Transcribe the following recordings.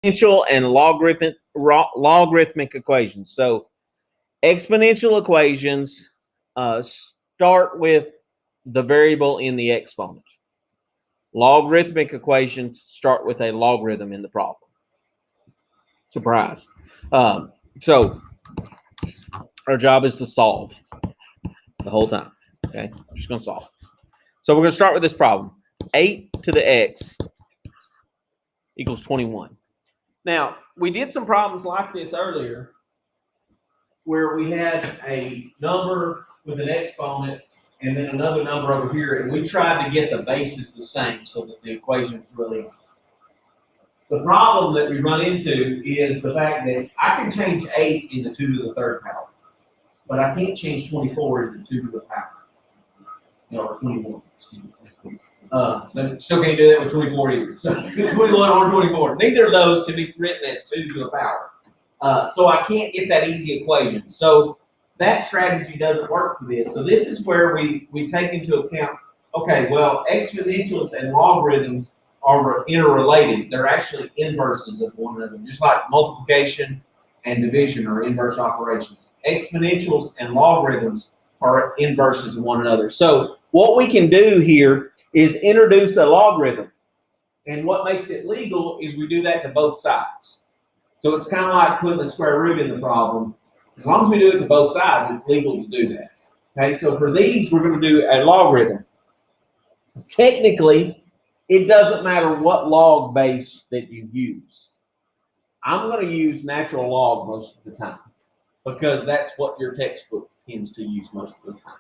exponential and logarithmic equations. So exponential equations start with the variable in the exponent. Logarithmic equations start with a logarithm in the problem. Surprise. So our job is to solve the whole time. Okay, we're just going to solve. So we're going to start with this problem. 8 to the x equals 21. Now, we did some problems like this earlier where we had a number with an exponent and then another number over here, and we tried to get the bases the same so that the equation is really easy. The problem that we run into is the fact that I can change 8 into 2 to the third power, but I can't change 24 into 2 to the power. Or 21, excuse me. But still can't do that with 24 either. So 21 or 24. Neither of those can be written as 2 to the power. So I can't get that easy equation. So that strategy doesn't work for this. So this is where we take into account, okay, well, exponentials and logarithms are interrelated. They're actually inverses of one another, just like multiplication and division are inverse operations. Exponentials and logarithms are inverses of one another. So what we can do here is introduce a logarithm. And what makes it legal is we do that to both sides. So it's kind of like putting a square root in the problem. As long as we do it to both sides, it's legal to do that. Okay, so for these, we're going to do a logarithm. Technically, it doesn't matter what log base that you use. I'm going to use natural log most of the time because that's what your textbook tends to use most of the time.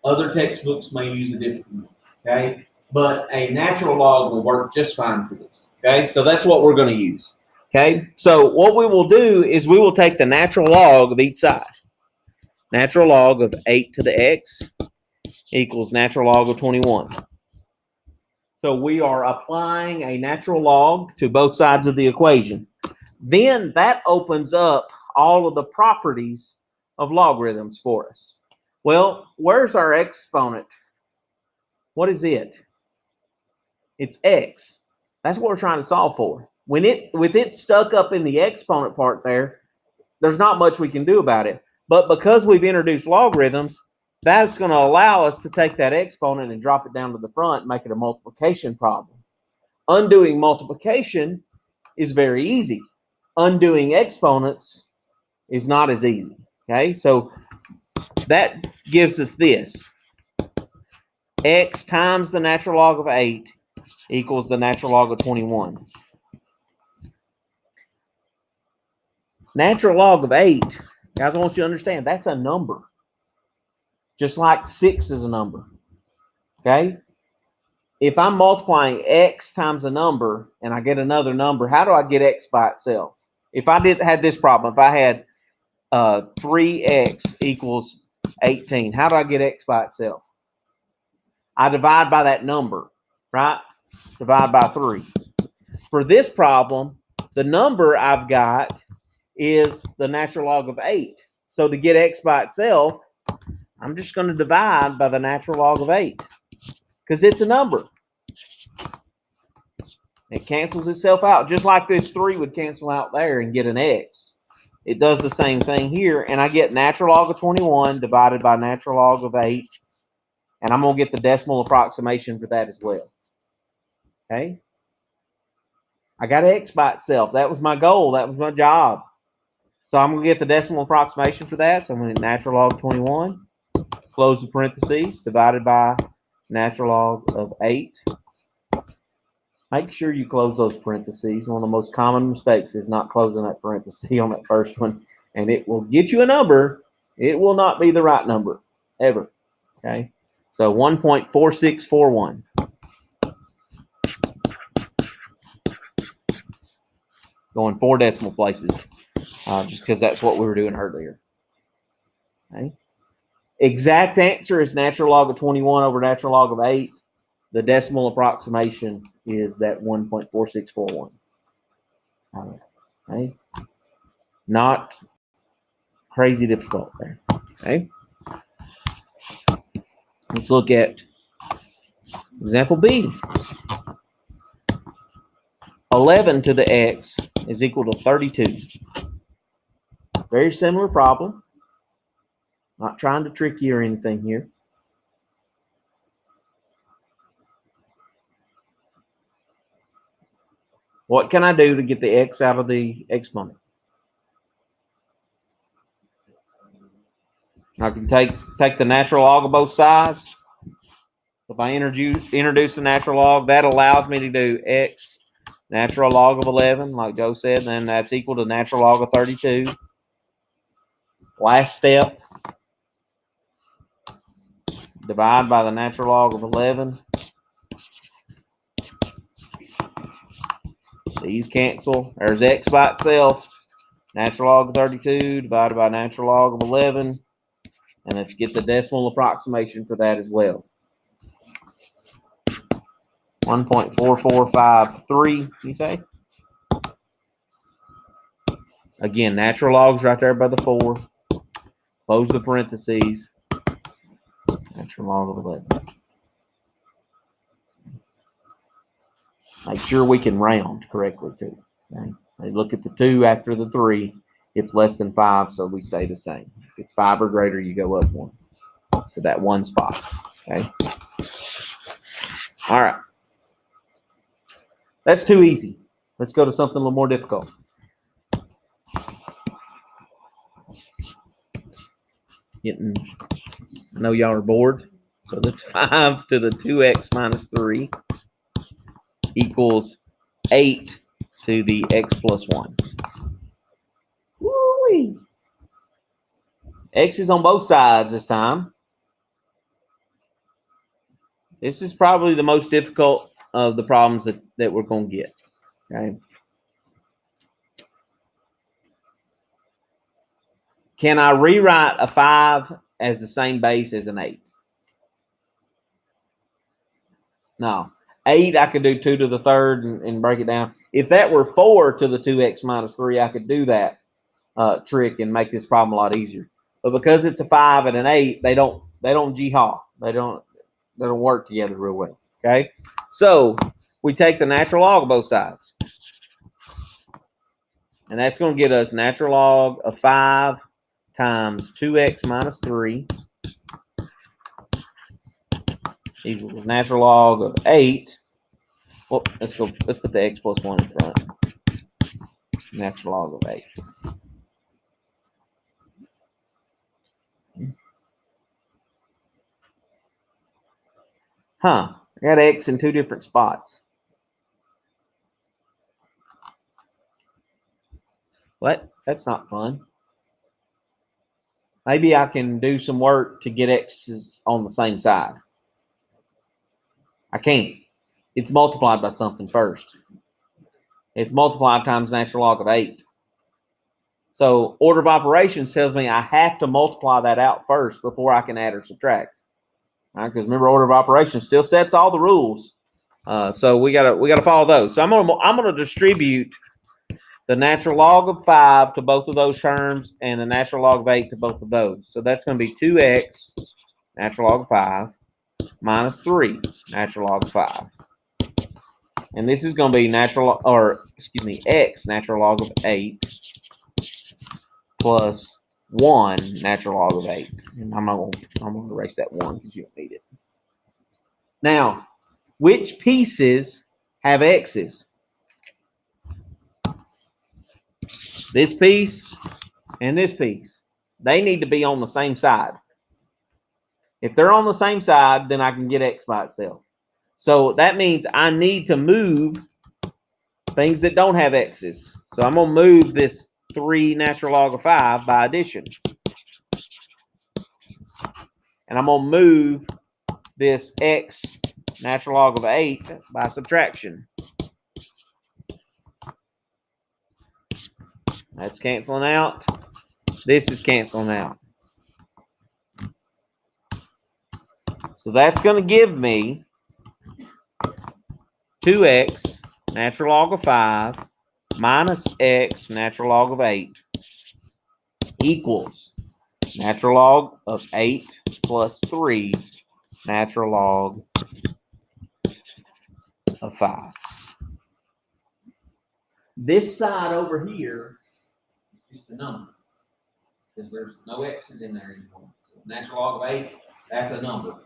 Other textbooks may use a different one, okay? But a natural log will work just fine for this, okay? So that's what we're going to use, okay? So what we will do is we will take the natural log of each side. Natural log of 8 to the x equals natural log of 21. So we are applying a natural log to both sides of the equation. Then that opens up all of the properties of logarithms for us. Well, where's our exponent? What is it? It's x. That's what we're trying to solve for. With it stuck up in the exponent part there's not much we can do about it. But because we've introduced logarithms, that's going to allow us to take that exponent and drop it down to the front and make it a multiplication problem. Undoing multiplication is very easy. Undoing exponents is not as easy. Okay, so that gives us this. X times the natural log of 8 equals the natural log of 21. Natural log of 8, guys, I want you to understand, that's a number. Just like 6 is a number. Okay? If I'm multiplying x times a number and I get another number, how do I get x by itself? If I had this problem, if I had 3x equals 18, how do I get x by itself? I divide by that number, right? Divide by 3. For this problem, the number I've got is the natural log of 8. So to get x by itself, I'm just going to divide by the natural log of 8 because it's a number. It cancels itself out just like this 3 would cancel out there and get an x. It does the same thing here, and I get natural log of 21 divided by natural log of 8, and I'm going to get the decimal approximation for that as well. Okay? I got x by itself. That was my goal. That was my job. So I'm going to get the decimal approximation for that. So I'm going to natural log of 21, close the parentheses, divided by natural log of 8. Make sure you close those parentheses. One of the most common mistakes is not closing that parenthesis on that first one, and it will get you a number. It will not be the right number, ever. Okay? So 1.4641. Going 4 decimal places, just because that's what we were doing earlier. Okay? Exact answer is natural log of 21 over natural log of 8. The decimal approximation is that 1.4641. Okay? Not crazy difficult there. Okay? Let's look at example B. 11 to the x is equal to 32. Very similar problem. Not trying to trick you or anything here. What can I do to get the x out of the exponent? I can take the natural log of both sides. If I introduce the natural log, that allows me to do x natural log of 11, like Joe said, and then that's equal to natural log of 32. Last step, divide by the natural log of 11. These cancel. There's x by itself. Natural log of 32 divided by natural log of 11. And let's get the decimal approximation for that as well. 1.4453, you say? Again, natural log's right there by the 4. Close the parentheses. Natural log of 11. Make sure we can round correctly, too. Okay? Look at the 2 after the 3. It's less than 5, so we stay the same. If it's 5 or greater, you go up 1 to that one spot. Okay? All right. That's too easy. Let's go to something a little more difficult. I know y'all are bored. So that's 5 to the 2x minus 3 equals 8 to the x plus 1. Woo-wee. X is on both sides this time. This is probably the most difficult of the problems that we're going to get. Okay. Can I rewrite a 5 as the same base as an 8? No. 8, I could do 2 to the third and break it down. If that were 4 to the 2x minus 3, I could do that trick and make this problem a lot easier. But because it's a 5 and an 8, they don't jihad. They don't work together real well. Okay? So we take the natural log of both sides. And that's going to get us natural log of 5 times 2x minus 3 equals natural log of 8. Well, let's put the x plus 1 in front. Natural log of 8. I got x in 2 different spots. What? That's not fun. Maybe I can do some work to get x's on the same side. I can't. It's multiplied by something first. It's multiplied times natural log of 8. So order of operations tells me I have to multiply that out first before I can add or subtract. All right, because remember, order of operations still sets all the rules. So we gotta follow those. So I'm gonna distribute the natural log of 5 to both of those terms and the natural log of 8 to both of those. So that's going to be 2x natural log of 5 minus 3 natural log of 5. And this is going to be x natural log of 8 plus 1 natural log of 8. And I'm going to erase that 1 because you don't need it. Now, which pieces have x's? This piece and this piece. They need to be on the same side. If they're on the same side, then I can get x by itself. So that means I need to move things that don't have x's. So I'm going to move this 3 natural log of 5 by addition. And I'm going to move this x natural log of 8 by subtraction. That's canceling out. This is canceling out. So that's going to give me 2x natural log of 5 minus x natural log of 8 equals natural log of 8 plus 3 natural log of 5. This side over here is just a number because there's no x's in there anymore. So natural log of 8, that's a number.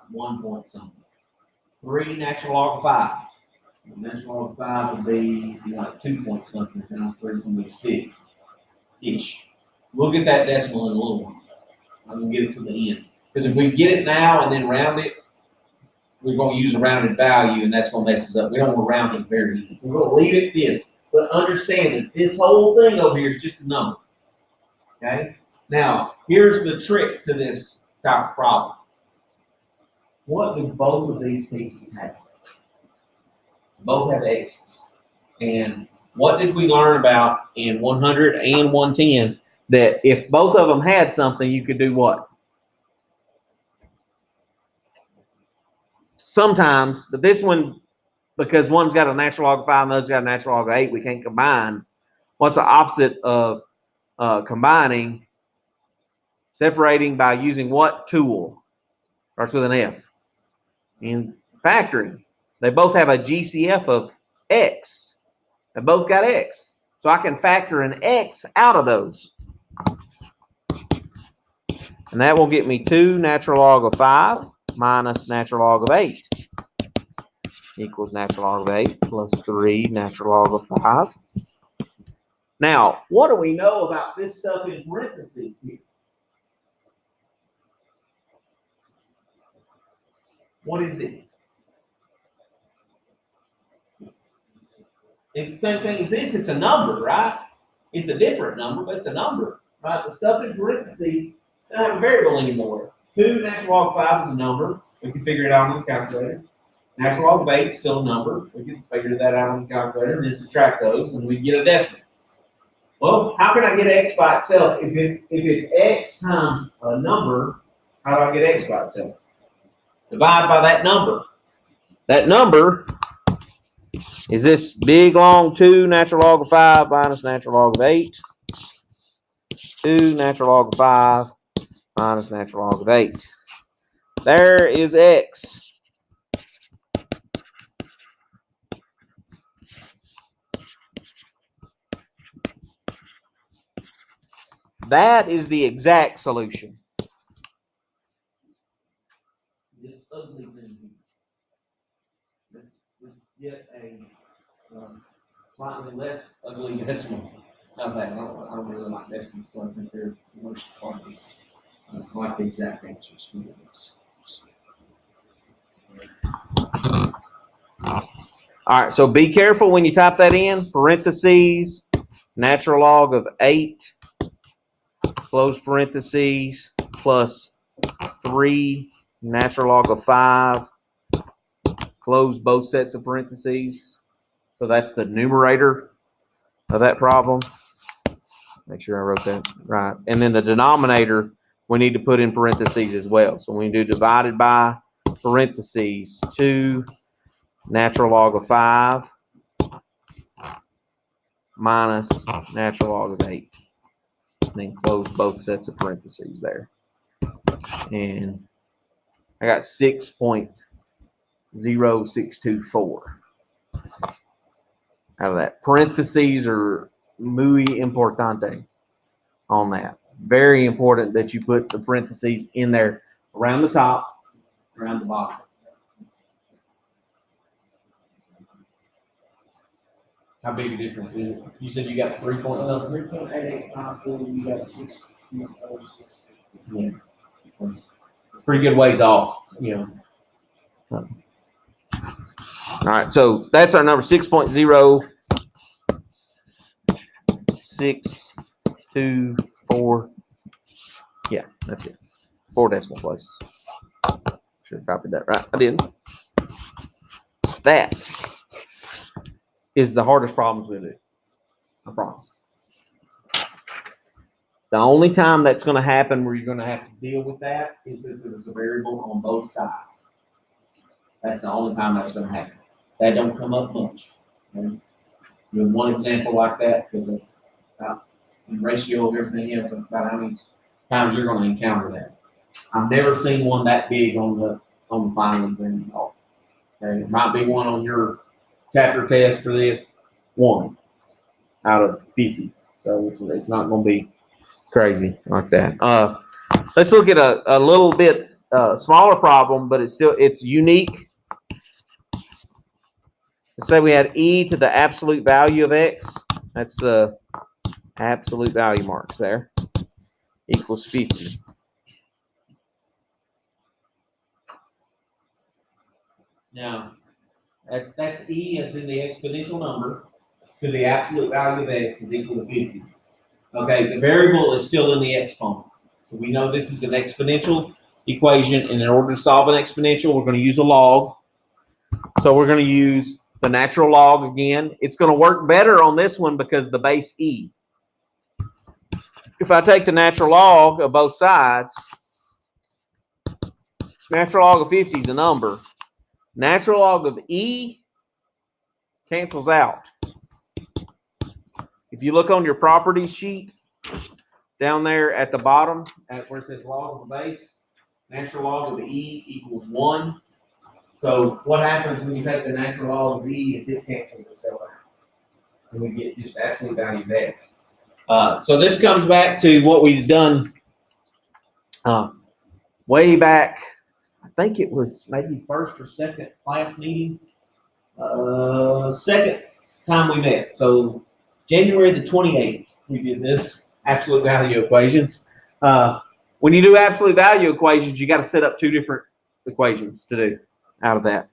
1 point something. 3 natural log of 5. The natural log of 5 would be like 2 point something times 3 is going to be 6-ish. We'll get that decimal in a little while. I'm going to get it to the end. Because if we get it now and then round it, we're going to use a rounded value, and that's going to mess us up. We don't want to round it very easy. So we're going to leave it this. But understand that this whole thing over here is just a number. Okay? Now, here's the trick to this type of problem. What do both of these pieces have? Both have x's. And what did we learn about in 100 and 110? That if both of them had something, you could do what? Sometimes, but this one, because one's got a natural log of 5 and the other's got a natural log of 8, we can't combine. What's the opposite of combining? Separating by using what tool? Starts with an F. In factoring, they both have a GCF of x. They both got x. So I can factor an x out of those. And that will get me 2 natural log of 5 minus natural log of 8 equals natural log of 8 plus 3 natural log of 5. Now, what do we know about this stuff in parentheses here? What is it? It's the same thing as this. It's a number, right? It's a different number, but it's a number, right? The stuff in parentheses doesn't have a variable anymore. 2 natural log of 5 is a number. We can figure it out on the calculator. Natural log of 8 is still a number. We can figure that out on the calculator and then subtract those, and we get a decimal. Well, how can I get x by itself? If it's x times a number, how do I get x by itself? Divide by that number. That number is this big long 2 natural log of 5 minus natural log of 8. 2 natural log of 5 minus natural log of 8. There is x. That is the exact solution. This ugly thing here. Let's get a slightly less ugly decimal. Not that. I don't really like decimals, so I think they're the worst part of these. I like the exact answers. All right, so be careful when you type that in. Parentheses, natural log of 8, close parentheses, plus 3 natural log of 5, close both sets of parentheses. So that's the numerator of that problem. Make sure I wrote that right. And then the denominator, we need to put in parentheses as well. So we do divided by parentheses 2 natural log of 5 minus natural log of 8. And then close both sets of parentheses there. And I got 6.0624 out of that. Parentheses are muy importante on that. Very important that you put the parentheses in there around the top, around the bottom. How big a difference is it? You said you got 3 point something? 3.8854, you got 6.06. Yeah. Pretty good ways off, you know. All right, so that's our number 6.0624. Yeah, that's it. 4 decimal places. Should have copied that right. I didn't. That is the hardest problems we do. I promise. The only time that's going to happen where you're going to have to deal with that is if there's a variable on both sides. That's the only time that's going to happen. That don't come up much. Okay? You have one example like that because that's about in ratio of everything else. That's about how many times you're going to encounter that. I've never seen one that big on the final exam at all. Okay? It might be one on your chapter test for this. 1 out of 50. So it's not going to be crazy like that. Let's look at a little bit smaller problem, but it's unique. Let's say we had e to the absolute value of x. That's the absolute value marks there. Equals 50. Now, that's e as in the exponential number to the absolute value of x is equal to 50. Okay, the variable is still in the exponent. So we know this is an exponential equation, and in order to solve an exponential, we're going to use a log. So we're going to use the natural log again. It's going to work better on this one because the base e. If I take the natural log of both sides, natural log of 50 is a number. Natural log of e cancels out. If you look on your properties sheet, down there at the bottom, at where it says log of the base, natural log of the e equals 1. So what happens when you take the natural log of e is it cancels itself out. And we get just absolute value of x. So this comes back to what we've done way back, I think it was maybe first or second class meeting. Second time we met. So January the 28th, we did this absolute value equations. When you do absolute value equations, you got to set up two different equations to do out of that.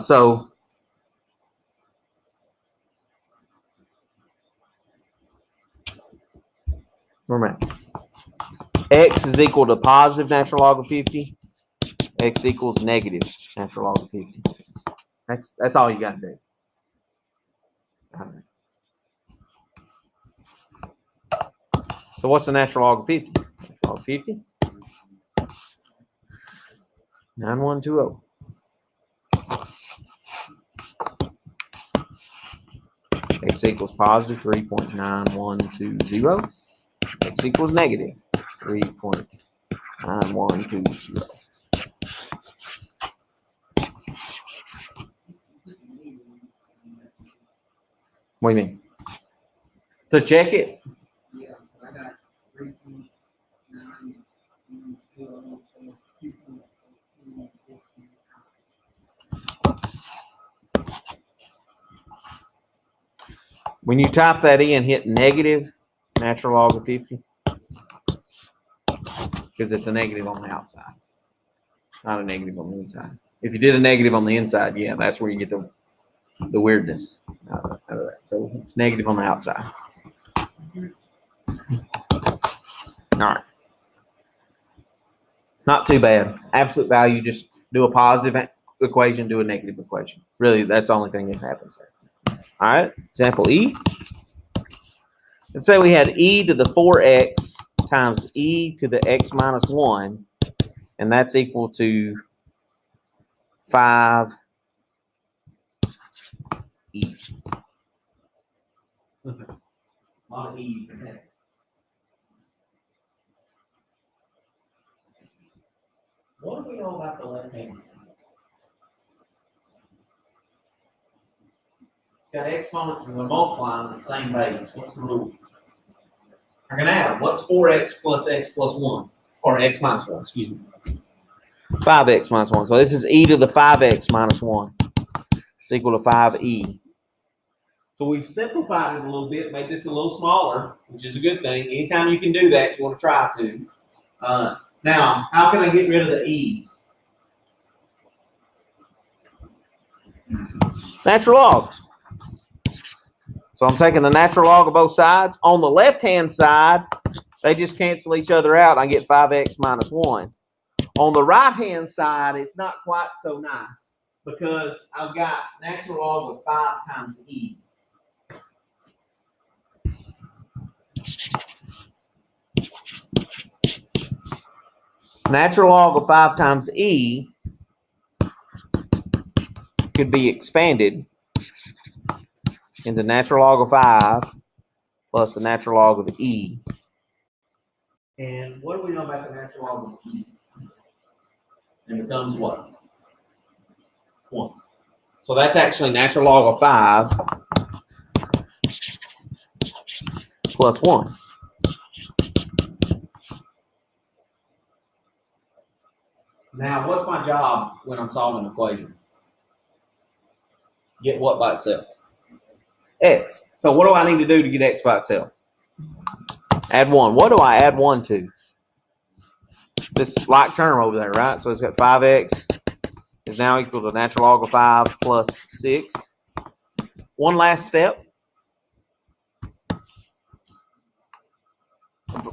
So remember, x is equal to positive natural log of 50. X equals negative natural log of 50. That's all you got to do. So what's the natural log of 50? Natural log of 50? 9120. X equals positive 3.9120. X equals negative 3.9120. What do you mean? To check it? Yeah, I got 3.9. When you type that in, hit negative natural log of 50, because it's a negative on the outside, not a negative on the inside. If you did a negative on the inside, yeah, that's where you get the weirdness out of that. So it's negative on the outside. All right. Not too bad. Absolute value, just do a positive equation, do a negative equation. Really, that's the only thing that happens there. All right, example E. Let's say we had e to the 4x times e to the x minus 1, and that's equal to 5e. A lot of e's in that. What do we know about the left-hand side? It's got exponents and we're multiplying the same base. What's the rule? I can add them. What's 4x plus x plus 1? Or x minus 1, excuse me. 5x minus 1. So this is e to the 5x minus 1. It's equal to 5e. So we've simplified it a little bit, made this a little smaller, which is a good thing. Anytime you can do that, you want to try to. Now, how can I get rid of the e's? Natural log. So I'm taking the natural log of both sides. On the left-hand side, they just cancel each other out. I get 5x minus 1. On the right-hand side, it's not quite so nice because I've got natural log of 5 times e. Natural log of 5 times e could be expanded into natural log of 5 plus the natural log of e. And what do we know about the natural log of e? It becomes what? 1. So that's actually natural log of 5 plus 1. Now, what's my job when I'm solving an equation? Get what by itself? X. So what do I need to do to get x by itself? Add 1. What do I add 1 to? This like term over there, right? So it's got 5x is now equal to natural log of 5 plus 6. One last step.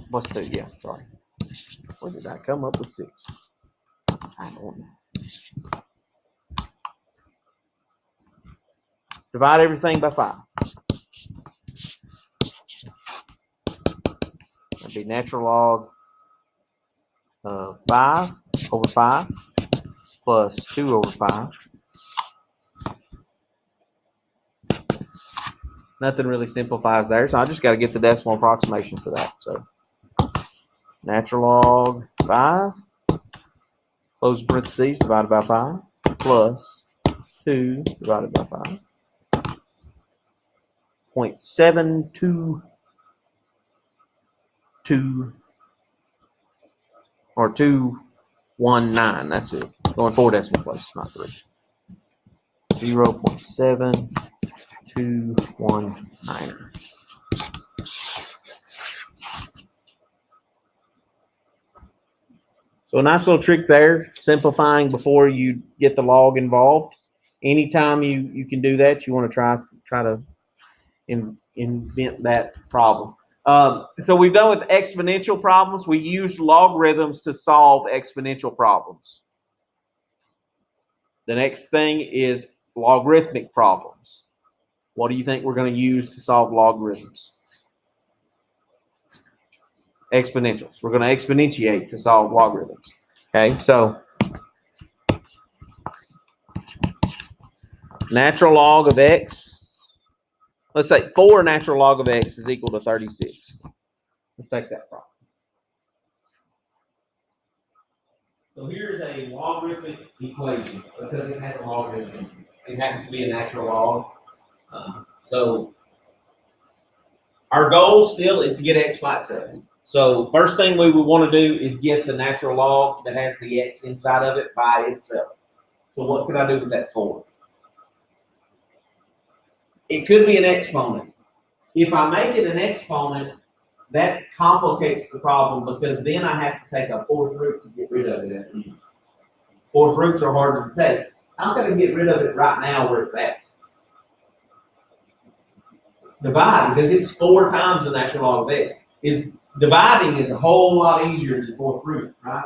What's 2? Yeah, sorry. Where did I come up with 6? I don't know. Divide everything by 5. That'd be natural log of 5 over 5 plus 2 over 5. Nothing really simplifies there, so I just got to get the decimal approximation for that. So natural log 5, close parentheses, divided by 5, plus 2 divided by 5. 0.722 or 219. That's it. Going 4 decimal places, not 3. 0.7219. So a nice little trick there, simplifying before you get the log involved. Anytime you can do that, you want to try to invent that problem. So we've done with exponential problems. We use logarithms to solve exponential problems. The next thing is logarithmic problems. What do you think we're going to use to solve logarithms? Exponentials. We're going to exponentiate to solve logarithms. Okay, so natural log of x. Let's say 4 natural log of x is equal to 36. Let's take that problem. So here's a logarithmic equation because it has a logarithm. It happens to be a natural log. So our goal still is to get x by itself. So first thing we would want to do is get the natural log that has the x inside of it by itself. So what could I do with that 4? It could be an exponent. If I make it an exponent, that complicates the problem because then I have to take a 4th root to get rid of it at the end. 4th roots are harder to take. I'm going to get rid of it right now where it's at. Divide, because it's 4 times the natural log of x. Dividing is a whole lot easier than 4th root, right?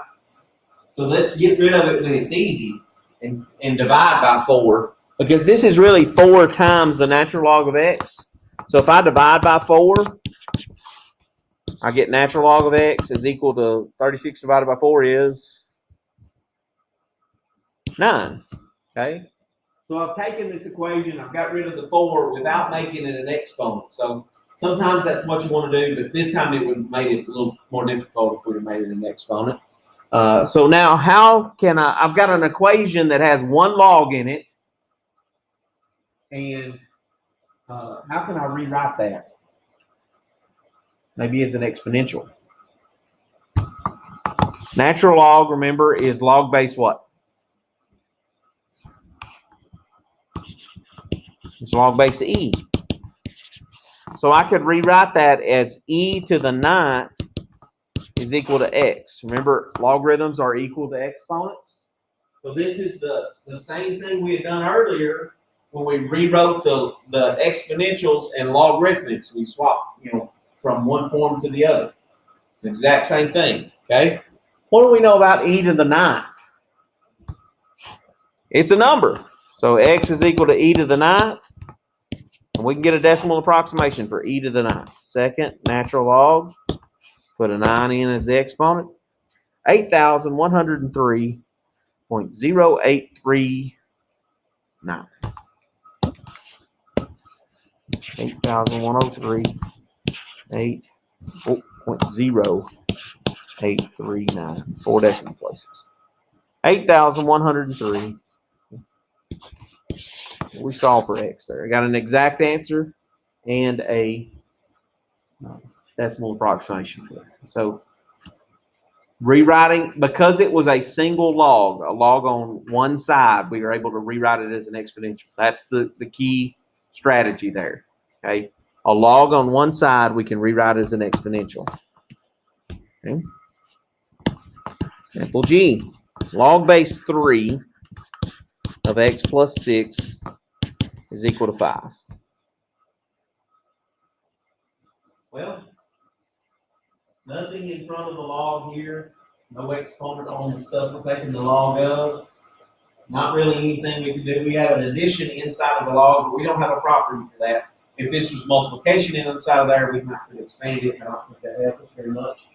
So let's get rid of it when it's easy and divide by 4. Because this is really 4 times the natural log of x. So if I divide by 4, I get natural log of x is equal to 36 divided by 4 is 9. Okay? So I've taken this equation, I've got rid of the 4 without making it an exponent. So sometimes that's what you want to do, but this time it would have made it a little more difficult if we would have made it an exponent. So now how can I've got an equation that has 1 log in it, and how can I rewrite that? Maybe it's an exponential. Natural log, remember, is log base what? It's log base e. So I could rewrite that as e to the 9th is equal to x. Remember, logarithms are equal to exponents. So this is the same thing we had done earlier when we rewrote the exponentials and logarithmics. We swapped, from one form to the other. It's the exact same thing. Okay. What do we know about e to the 9th? It's a number. So x is equal to e to the 9th. And we can get a decimal approximation for e to the 9th. Second natural log. Put a 9 in as the exponent. 8,103.0839. 8,103.0839. 4 decimal places. 8,103. We solve for x there. I got an exact answer and a decimal approximation. So rewriting, because it was a single log, a log on one side, we were able to rewrite it as an exponential. That's the key strategy there. Okay, a log on one side we can rewrite as an exponential. Okay. Example G, log base 3 of x plus 6 is equal to 5. Well, nothing in front of the log here. No exponent on the stuff we're taking the log of. Not really anything we can do. We have an addition inside of the log, but we don't have a property for that. If this was multiplication inside of there, we might have to expand it. I don't think that helps us very much.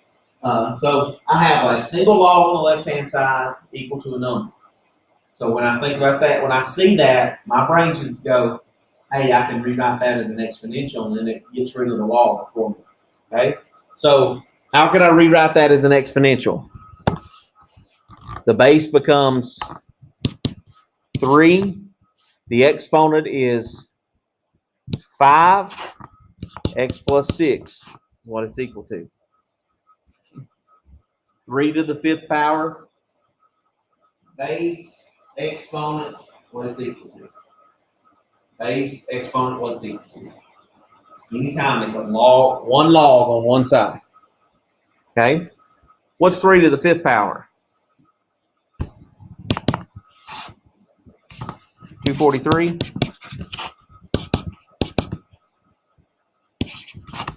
So I have a single log on the left-hand side equal to a number. So when I think about that, when I see that, my brain just go, hey, I can rewrite that as an exponential, and then it gets rid of the log for me. Okay? So how can I rewrite that as an exponential? The base becomes 3. The exponent is 5. X plus 6 is what it's equal to. 3 to the 5th power. Base, exponent, what it's equal to. Base, exponent, what it's equal to. Anytime it's a log, one log on one side. Okay? What's 3 to the 5th power? 243.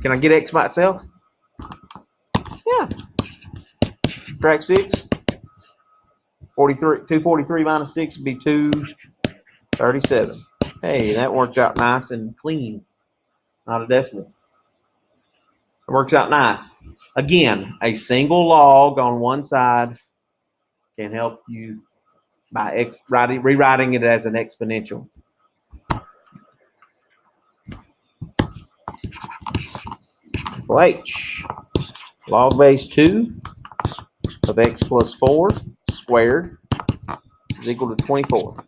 Can I get x by itself? Yeah. Subtract 6. 243 minus 6 would be 237. Hey, that worked out nice and clean. Not a decimal. It works out nice. Again, a single log on one side can help you by rewriting it as an exponential. H, log base 2 of x plus 4 squared is equal to 24.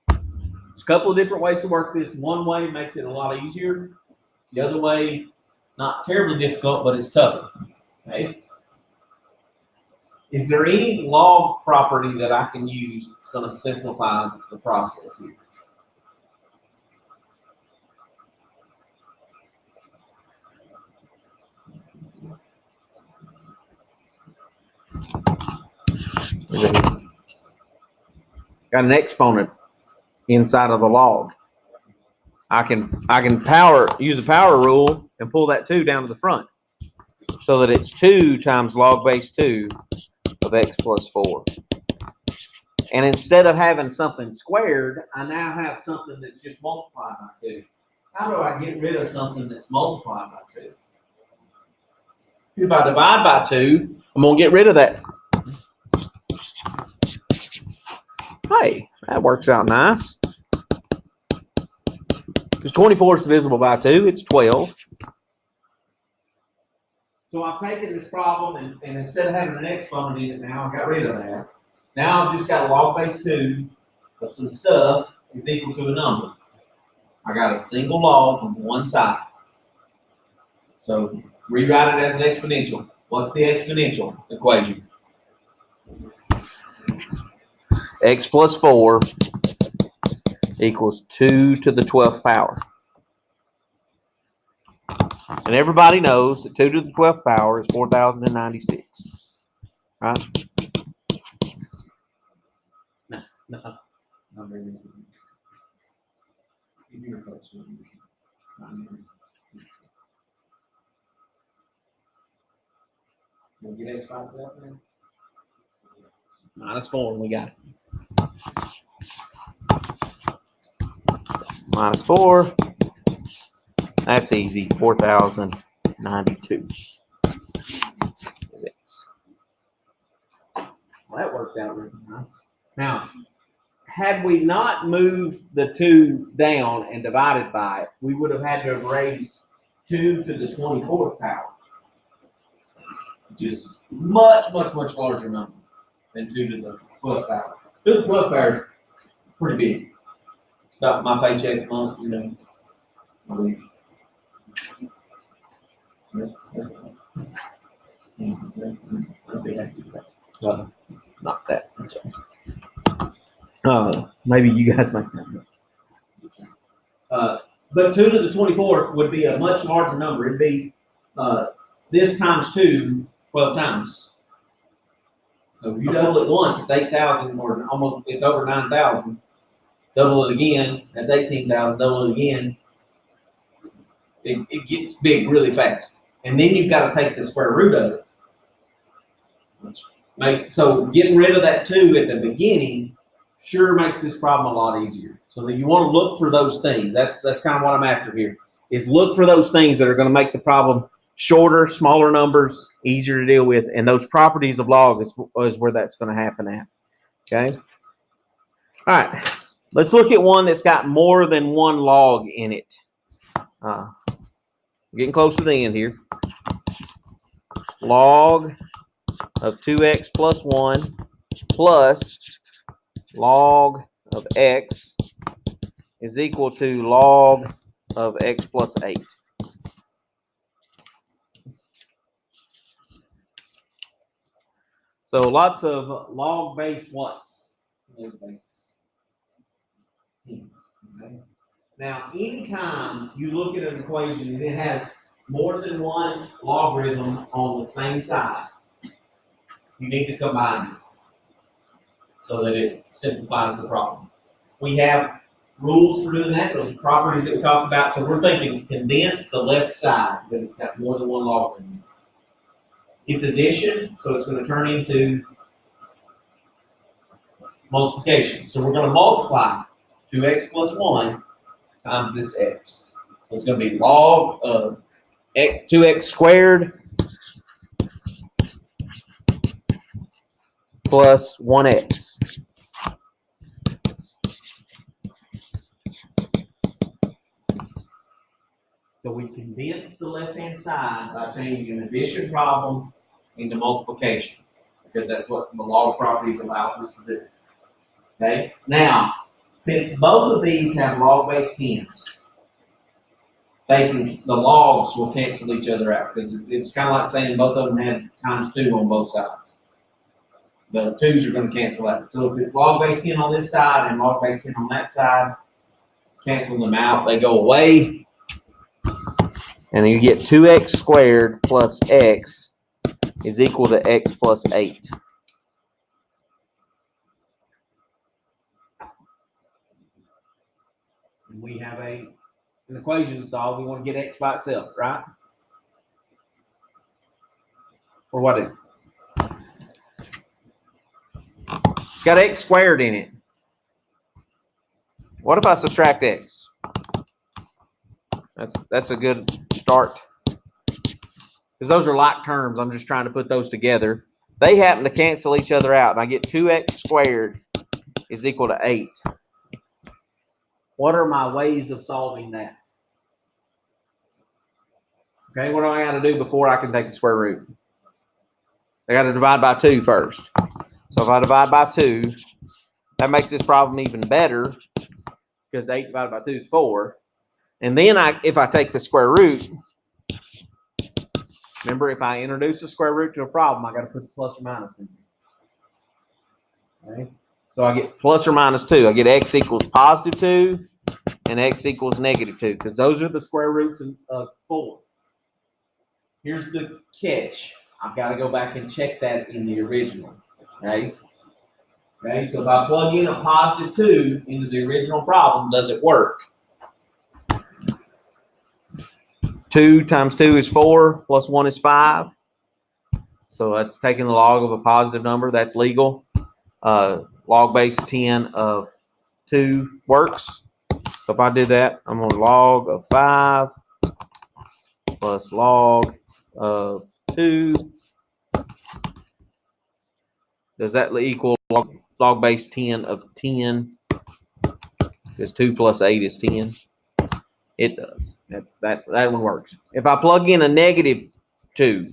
There's a couple of different ways to work this. One way makes it a lot easier. The other way, not terribly difficult, but it's tougher. Okay? Is there any log property that I can use that's going to simplify the process here? Got an exponent inside of the log. I can use the power rule and pull that 2 down to the front so that it's 2 times log base 2 of x plus 4. And instead of having something squared, I now have something that's just multiplied by 2. How do I get rid of something that's multiplied by 2? If I divide by 2, I'm going to get rid of that. Hey, that works out nice. Because 24 is divisible by 2, it's 12. So I've taken this problem and instead of having an exponent in it now, I got rid of that. Now I've just got a log base 2 of some stuff is equal to a number. I got a single log on one side. So rewrite it as an exponential. What's the exponential equation? X plus 4 equals 2 to the 12th power. And everybody knows that 2 to the 12th power is 4,096. Right? No. We'll get X by itself now. Minus 4, and we got it. Minus 4. That's easy. 4,092. Well, that worked out really nice. Now, had we not moved the 2 down and divided by it, we would have had to have raised 2 to the 24th power. which is much larger number than 2 to the 12th power. 2 to the 12th power is pretty big. It's about my paycheck a month, you know. Not that. Maybe you guys might not. But 2 to the 24th would be a much larger number. It'd be this times 2, 12 times. So if you double it once, it's 8,000, or almost, it's over 9,000. Double it again, that's 18,000. Double it again, it gets big really fast. And then you've got to take the square root of it. So getting rid of that 2 at the beginning sure makes this problem a lot easier. So you want to look for those things. That's kind of what I'm after here, is look for those things that are going to make the problem shorter, smaller numbers, easier to deal with, and those properties of log is where that's going to happen at. Okay. All right. Let's look at one that's got more than one log in it. Getting close to the end here. Log of 2x plus 1 plus log of x is equal to log of x plus 8. So lots of log-based what's? Okay. Now, anytime you look at an equation and it has more than one logarithm on the same side, you need to combine it so that it simplifies the problem. We have rules for doing that, those properties that we talked about. So we're thinking condense the left side because it's got more than one logarithm. It's addition, so it's going to turn into multiplication. So we're going to multiply 2x plus 1 times this x. So it's going to be log of 2x squared plus 1x. So we condense the left-hand side by changing an addition problem into multiplication, because that's what the log properties allows us to do. Okay? Now, since both of these have log-based tens, the logs will cancel each other out, because it's kind of like saying both of them have times 2 on both sides. The 2's are going to cancel out. So if it's log-based 10 on this side and log-based 10 on that side, cancel them out. They go away. And then you get 2x squared plus x is equal to x plus 8. And we have an equation to solve. We want to get x by itself, right? Or what is it? It's got x squared in it. What if I subtract x? That's a good start. Because those are like terms. I'm just trying to put those together. They happen to cancel each other out. And I get 2x squared is equal to 8. What are my ways of solving that? Okay, what do I got to do before I can take the square root? I got to divide by 2 first. So if I divide by 2, that makes this problem even better, because 8 divided by 2 is 4. And then if I take the square root, remember, if I introduce the square root to a problem, I got to put the plus or minus in there. Okay? So I get plus or minus 2. I get x equals positive 2 and x equals negative 2, because those are the square roots of 4. Here's the catch. I've got to go back and check that in the original. Okay? Okay, so if I plug in a positive 2 into the original problem, does it work? 2 times 2 is 4, plus 1 is 5. So that's taking the log of a positive number. That's legal. Log base 10 of 2 works. So if I do that, I'm going to log of 5 plus log of 2. Does that equal log base 10 of 10? Because 2 plus 8 is 10. It does. That one works. If I plug in a negative 2,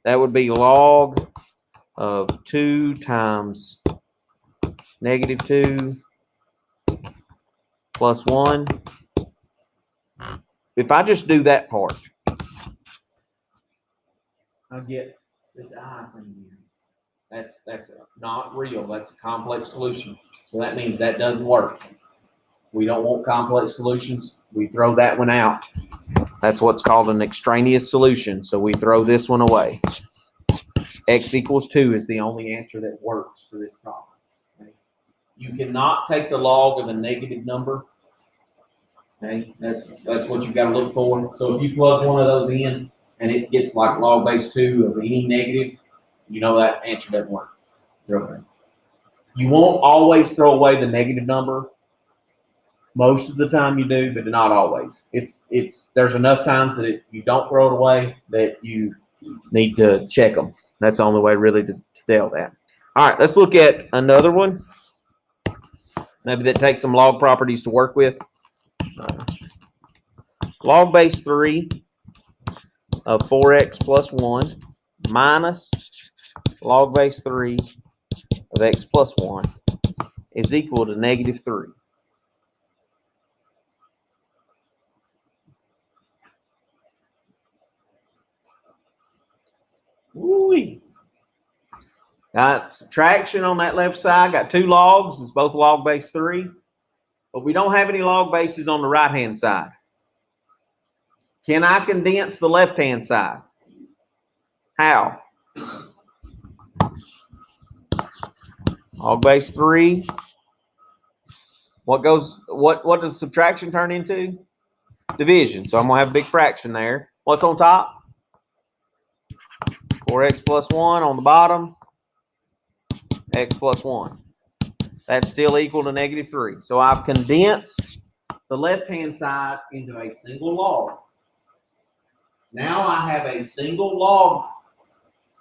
That would be log of 2 times negative 2 plus 1. If I just do that part, I get this I thing here. That's not real. That's a complex solution. So that means that doesn't work. We don't want complex solutions. We throw that one out. That's what's called an extraneous solution. So we throw this one away. X equals 2 is the only answer that works for this problem. Okay? You cannot take the log of a negative number. Okay? That's what you've got to look for. So if you plug one of those in and it gets like log base 2 of any negative, you know that answer doesn't work. Okay. You won't always throw away the negative number. Most of the time you do, but not always. There's enough times that you don't throw it away that you need to check them. That's the only way really to tell that. All right, let's look at another one. Maybe that takes some log properties to work with. Log base 3 of 4x plus 1 minus log base 3 of x plus 1 is equal to negative 3. Woo-wee. Got subtraction on that left side. Got 2 logs. It's both log base 3. But we don't have any log bases on the right-hand side. Can I condense the left-hand side? How? Log base 3. What does subtraction turn into? Division. So I'm going to have a big fraction there. What's on top? 4x plus 1 on the bottom. X plus 1. That's still equal to negative 3. So I've condensed the left-hand side into a single log. Now I have a single log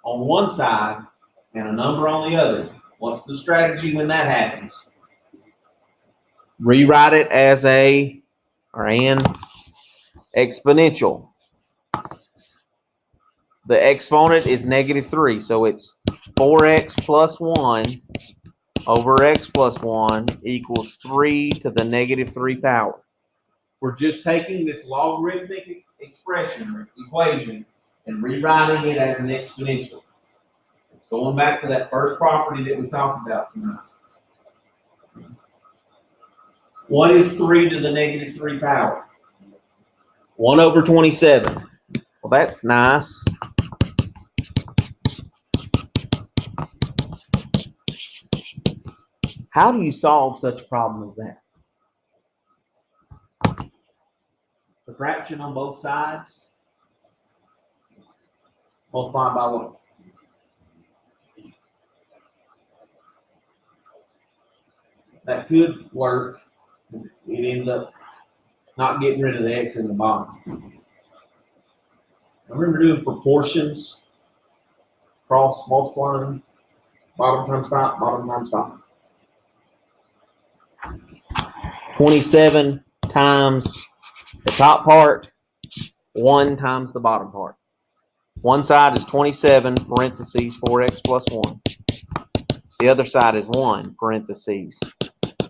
on one side and a number on the other. What's the strategy when that happens? Rewrite it as an exponential. The exponent is negative 3, so it's 4x plus 1 over x plus 1 equals 3 to the negative 3 power. We're just taking this logarithmic expression or equation and rewriting it as an exponential. It's going back to that first property that we talked about tonight. What is 3 to the negative 3 power? 1 over 27. Well, that's nice. How do you solve such a problem as that? The fraction on both sides. Multiply by what? That could work. It ends up not getting rid of the x in the bottom. I remember doing proportions, cross multiplying, bottom times top, bottom times top. 27 times the top part, 1 times the bottom part. One side is 27 parentheses 4x plus 1. The other side is 1 parentheses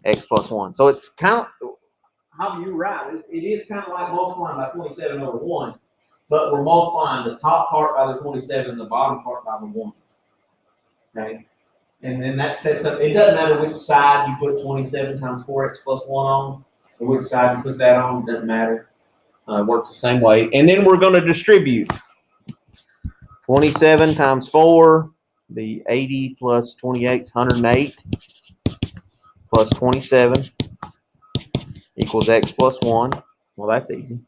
x plus 1. So it's kind of, how do you write it? It is kind of like multiplying by 27 over 1, but we're multiplying the top part by the 27 and the bottom part by the 1. Okay? And then that sets up, it doesn't matter which side you put 27 times 4x plus 1 on, or which side you put that on, it doesn't matter. It works the same way. And then we're going to distribute. 27 times 4, the 80 plus 28 is 108, plus 27 equals x plus 1. Well, that's easy.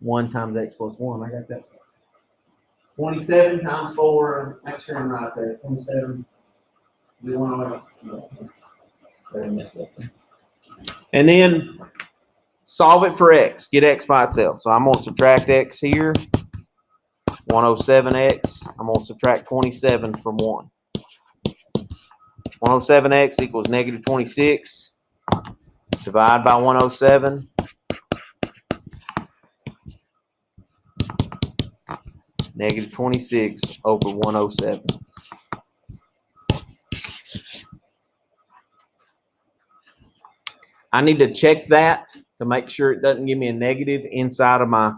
1 times x plus 1, I got that. 27 times 4, make sure I'm right there. 27. And then solve it for x. Get x by itself. So I'm going to subtract x here. 107x. I'm going to subtract 27 from 1. 107x equals negative 26. Divide by 107. negative 26 over 107. I need to check that to make sure it doesn't give me a negative inside of my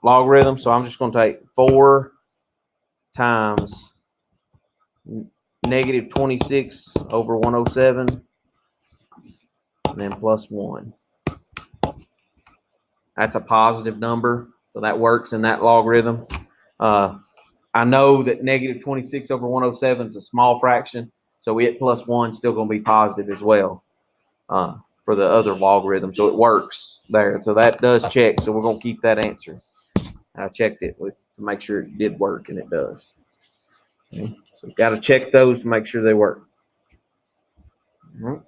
logarithm. So I'm just going to take 4 times negative 26 over 107 and then plus 1. That's a positive number, so that works in that logarithm. I know that negative 26 over 107 is a small fraction, so it plus 1 is still going to be positive as well for the other logarithm, so it works there. So that does check, so we're going to keep that answer. I checked it to make sure it did work, and it does. Okay. So got to check those to make sure they work. All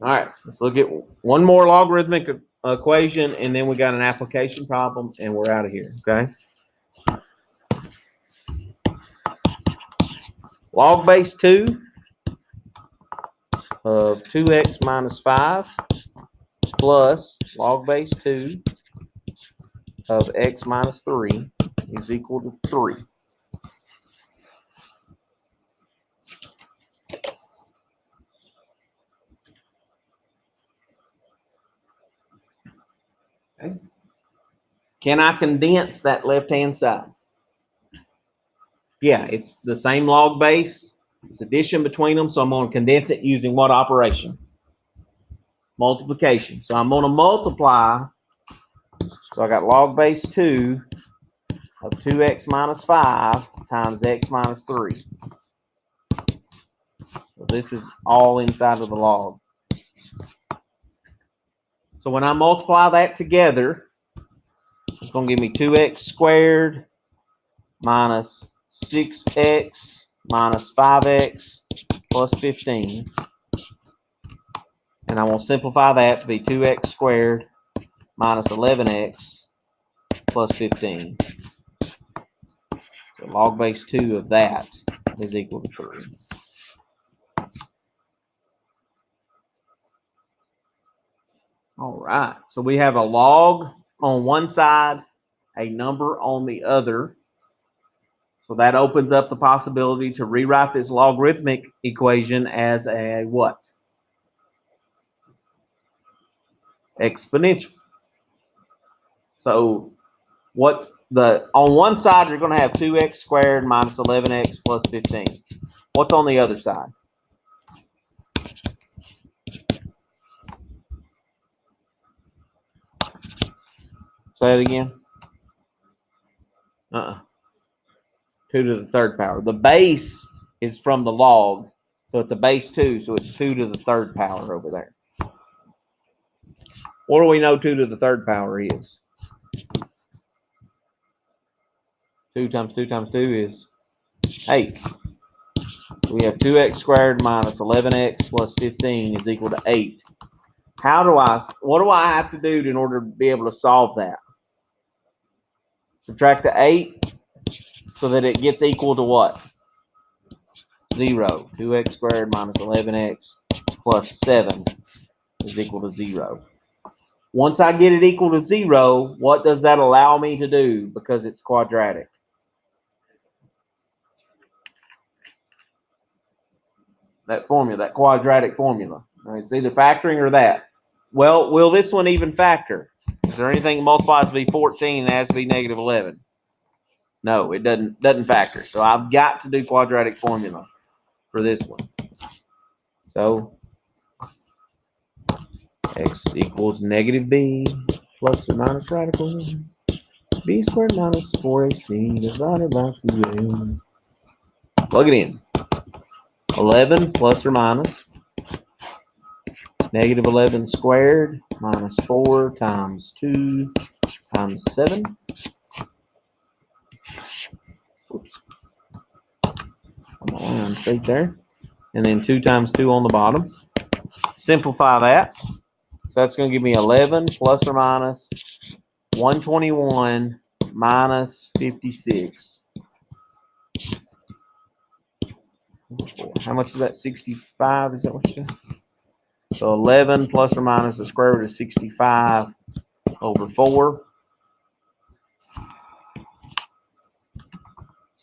right, let's look at one more logarithmic equation, and then we got an application problem, and we're out of here, okay? Log base 2 of 2x minus 5 plus log base 2 of x minus 3 is equal to 3. Okay. Can I condense that left-hand side? Yeah, it's the same log base. It's addition between them, so I'm going to condense it using what operation? Multiplication. So I'm going to multiply. So I got log base 2 of 2x minus 5 times x minus 3. So this is all inside of the log. So when I multiply that together, it's going to give me 2x squared minus 6x minus 5x plus 15. And I'm going to simplify that to be 2x squared minus 11x plus 15. So log base 2 of that is equal to 3. All right. So we have a log on one side, a number on the other. So that opens up the possibility to rewrite this logarithmic equation as a what? Exponential. So what's on one side, you're going to have 2x squared minus 11x plus 15. What's on the other side? Say it again. 2 to the third power. The base is from the log, so it's a base 2, so it's 2 to the third power over there. What do we know 2 to the third power is? 2 times 2 times 2 is 8. We have 2x squared minus 11x plus 15 is equal to 8. What do I have to do in order to be able to solve that? Subtract the 8 so that it gets equal to what? 0. 2x squared minus 11x plus 7 is equal to 0. Once I get it equal to 0, what does that allow me to do because it's quadratic? That formula, that quadratic formula. It's either factoring or that. Well, will this one even factor? Is there anything that multiplies to be 14 and has to be negative 11? No, it doesn't factor. So I've got to do quadratic formula for this one. So x equals negative b plus or minus radical b squared minus 4ac divided by 2a. Plug it in. 11 plus or minus negative 11 squared minus 4 times 2 times 7. Oops. Come on, straight there. And then 2 times 2 on the bottom. Simplify that. So that's going to give me 11 plus or minus 121 minus 56. How much is that? 65? Is that what you said? So 11 plus or minus the square root of 65 over 4.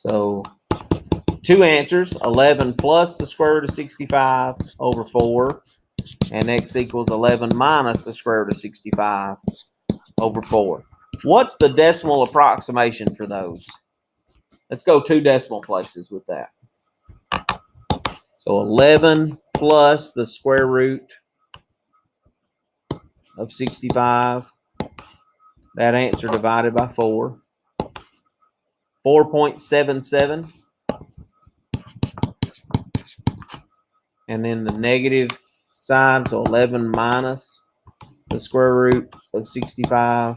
So two answers, 11 plus the square root of 65 over 4, and x equals 11 minus the square root of 65 over 4. What's the decimal approximation for those? Let's go two decimal places with that. So 11 plus the square root of 65. That answer divided by 4. 4.77. And then the negative side, so 11 minus the square root of 65.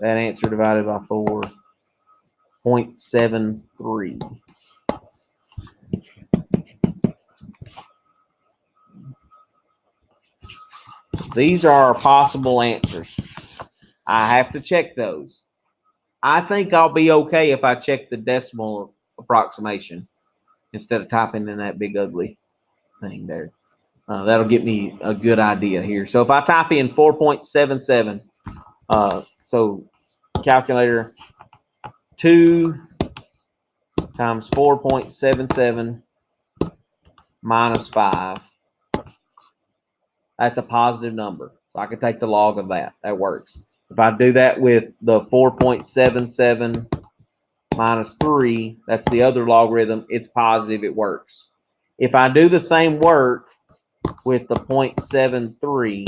That answer divided by 4. 0.73. These are our possible answers. I have to check those. I think I'll be okay if I check the decimal approximation instead of typing in that big ugly thing there. That'll get me a good idea here. So if I type in 4.77, so calculator 2 times 4.77 minus 5, that's a positive number. So I can take the log of that. That works. If I do that with the 4.77 minus 3, that's the other logarithm. It's positive. It works. If I do the same work with the 0.73,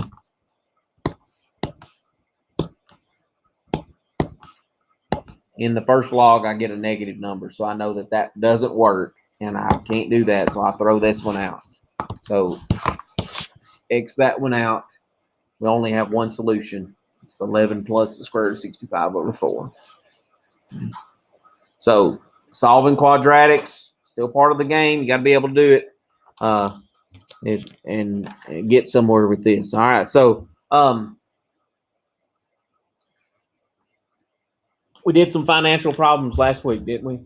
in the first log, I get a negative number. So I know that that doesn't work, and I can't do that. So I throw this one out. So X that one out. We only have one solution. It's 11 plus the square root of 65 over 4. So solving quadratics, still part of the game. You got to be able to do it and get somewhere with this. All right. So we did some financial problems last week, didn't we?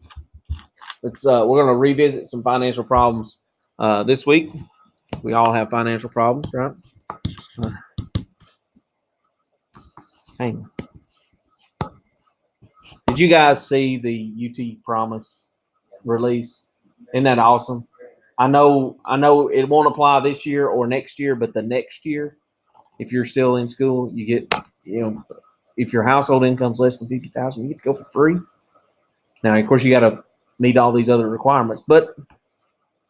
We're going to revisit some financial problems this week. We all have financial problems, right? Hang on. Did you guys see the UT Promise release? Isn't that awesome? I know it won't apply this year or next year, but the next year, if you're still in school, you get, if your household income's less than 50,000, you get to go for free. Now, of course, you got to meet all these other requirements, but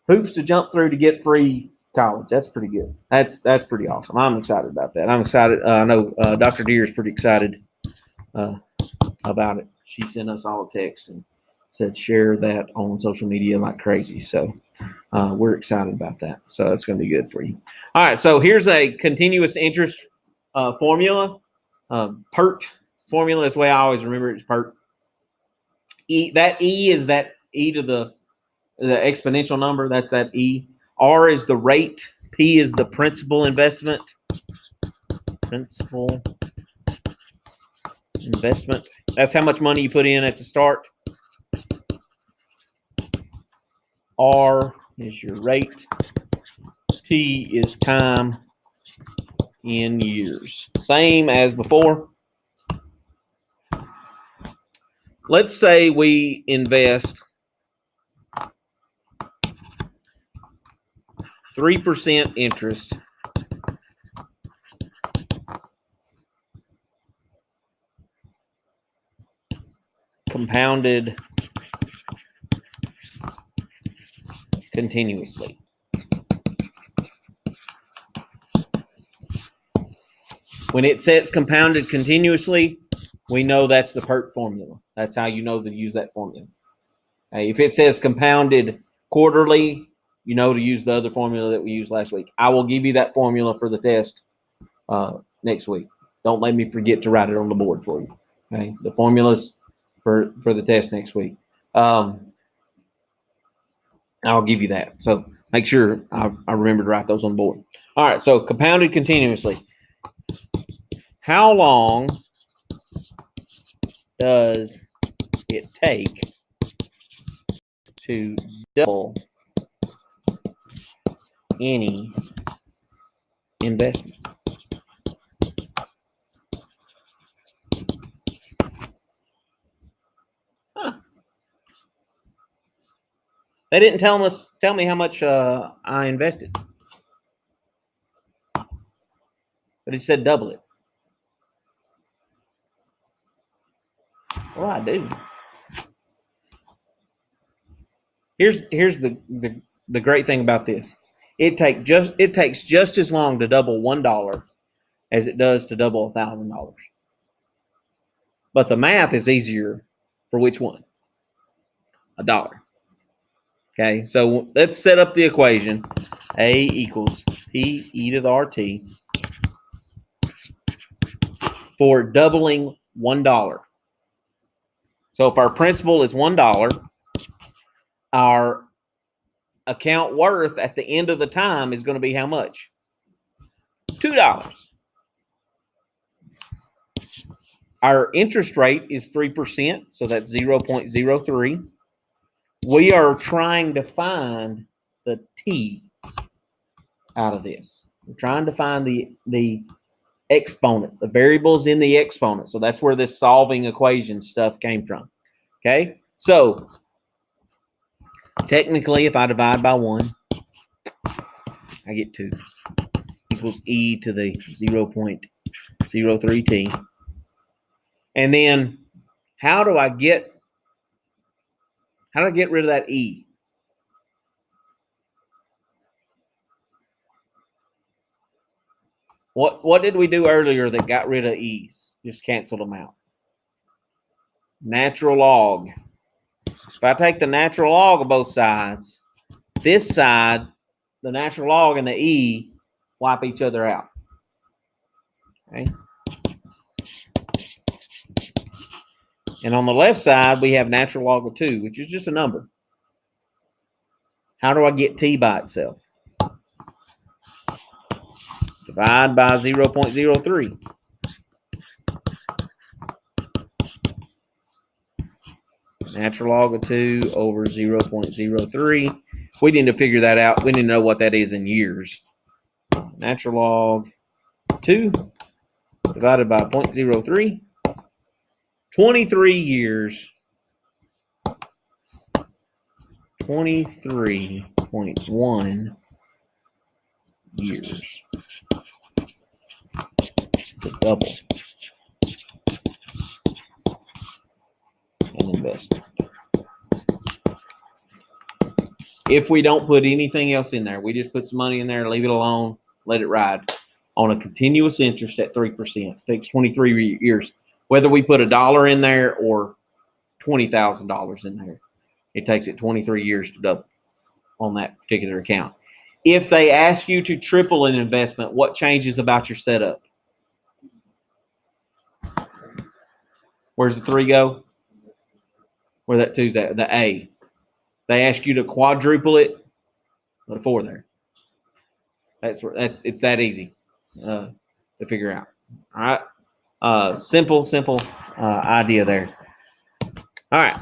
hoops to jump through to get free college. That's pretty good. That's pretty awesome. I'm excited about that. I'm excited. I know Dr. Deere is pretty excited about it. She sent us all a text and said share that on social media like crazy. So we're excited about that. So that's going to be good for you. All right. So here's a continuous interest formula. PERT formula is the way I always remember it. It's PERT. That E is that E to the exponential number. That's that E. R is the rate. P is the principal investment. Principal investment. That's how much money you put in at the start. R is your rate. T is time in years. Same as before. Let's say we invest 3% interest compounded continuously. When it says compounded continuously, we know that's the PERT formula. That's how you know to use that formula. If it says compounded quarterly, you know to use the other formula that we used last week. I will give you that formula for the test next week. Don't let me forget to write it on the board for you. Okay, the formulas for the test next week. I'll give you that. So make sure I remember to write those on the board. All right, so compounded continuously. How long does it take to double any investment? They didn't tell me how much I invested, but it said double it. What do I do? Here's the great thing about this. It takes just as long to double $1 as it does to double $1,000. But the math is easier for which one? $1. Okay, so let's set up the equation. A equals P e to the RT for doubling $1. So if our principal is $1, our account worth at the end of the time is going to be how much? $2. Our interest rate is 3%, so that's 0.03. We are trying to find the t out of this. We're trying to find the exponent, the variables in the exponent. So that's where this solving equation stuff came from. Okay, so technically, if I divide by 1, I get 2 equals e to the 0.03t. And then how do I get rid of that e? What did we do earlier that got rid of e's? Just canceled them out. Natural log. If I take the natural log of both sides, this side, the natural log and the e wipe each other out. Okay. And on the left side, we have natural log of 2, which is just a number. How do I get t by itself? Divide by 0.03. Natural log of 2 over 0.03. We need to figure that out. We need to know what that is in years. Natural log 2 divided by 0.03. 23 years. 23.1 years to double an investment. If we don't put anything else in there, we just put some money in there, leave it alone, let it ride on a continuous interest at 3%. It takes 23 years. Whether we put $1 in there or $20,000 in there, it takes it 23 years to double on that particular account. If they ask you to triple an investment, what changes about your setup? Where's the 3 go? Where that 2's at? The A. They ask you to quadruple it, put a 4 there. It's that easy to figure out. All right. Simple idea there. All right.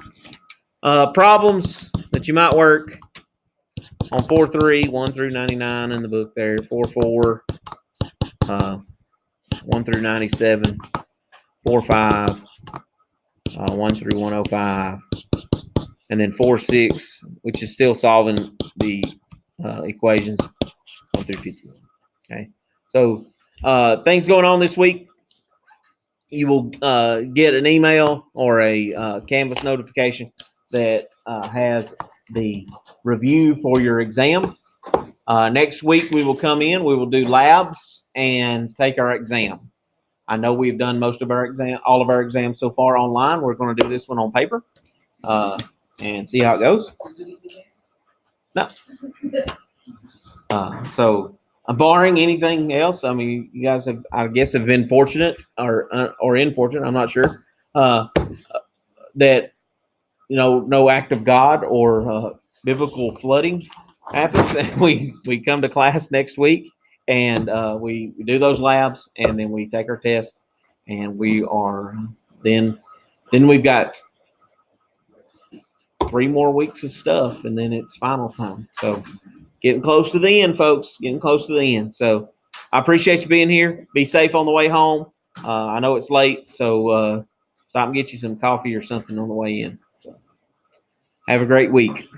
Problems that you might work on 4.3, 1 through 99 in the book there. 4.4, 1 through 97, 4.5, 1 through 105, and then 4.6, which is still solving the equations 1 through 51. Okay, so things going on this week. You will get an email or a Canvas notification that has the review for your exam. Next week we will come in, we will do labs and take our exam. I know we've done most of our all of our exams so far online. We're going to do this one on paper and see how it goes. No. So barring anything else, I mean, you guys have, I guess, have been fortunate or unfortunate, I'm not sure, that, you know, no act of God or biblical flooding happens. We come to class next week and we do those labs and then we take our test and we are then we've got 3 more weeks of stuff and then it's final time. So getting close to the end, folks. Getting close to the end. So I appreciate you being here. Be safe on the way home. I know it's late, so stop and get you some coffee or something on the way in. So have a great week.